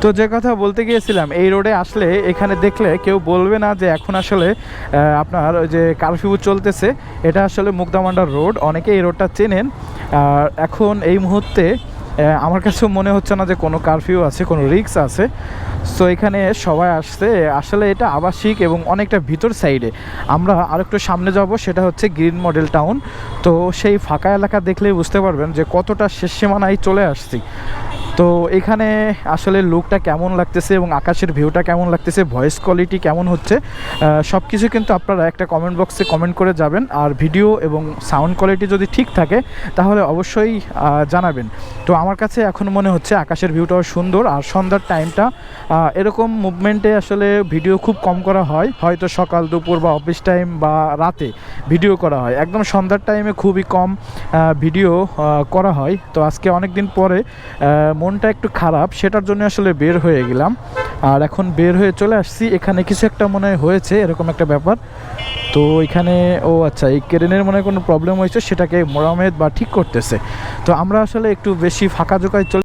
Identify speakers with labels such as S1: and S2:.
S1: তো যে কথা বলতে গিয়েছিলাম, এই রোডে আসলে এখানে দেখলে কেউ বলবে না যে এখন আসলে আপনার ওই যে কারফিউ চলতেছে। এটা আসলে মুক্তামান্ডার রোড, অনেকে এই রোডটা চেনেন। আর এখন এই মুহূর্তে আমার কাছেও মনে হচ্ছে না যে কোনো কারফিউ আছে, কোনো রিস্ক আছে। সো এখানে সবাই আসছে, আসলে এটা আবাসিক এবং অনেকটা ভিতর সাইডে। আমরা আরেকটু সামনে যাব, সেটা হচ্ছে গ্রিন মডেল টাউন। তো সেই ফাঁকা এলাকা দেখলেই বুঝতে পারবেন যে কতটা শেষ সীমানায় চলে আসছি। তো এখানে আসলে লুকটা কেমন লাগতেছে এবং আকাশের ভিউটা কেমন লাগতেছে, ভয়েস কোয়ালিটি কেমন হচ্ছে, সব কিছু কিন্তু আপনারা একটা কমেন্ট বক্সে কমেন্ট করে যাবেন। আর ভিডিও এবং সাউন্ড কোয়ালিটি যদি ঠিক থাকে তাহলে অবশ্যই জানাবেন। তো আমার কাছে এখন মনে হচ্ছে আকাশের ভিউটাও সুন্দর। আর সন্ধ্যার টাইমটা এরকম মুভমেন্টে আসলে ভিডিও খুব কম করা হয়, হয়তো সকাল দুপুর বা অফিস টাইম বা রাতে ভিডিও করা হয়। একদম সন্ধ্যার টাইমে খুবই কম ভিডিও করা হয়। তো আজকে অনেক দিন পরে মনটা একটু খারাপ, সেটার জন্য আসলে বের হয়ে গেলাম। আর এখন বের হয়ে চলে আসছি, এখানে কিছু একটা মনে হয়েছে এরকম একটা ব্যাপার। তো এখানে আচ্ছা, এই ক্রেনের মনে কোনো প্রবলেম হয়েছে, সেটাকে মোরামেদ বা ঠিক করতেছে। তো আমরা আসলে একটু বেশি ফাঁকা জোকায় চলে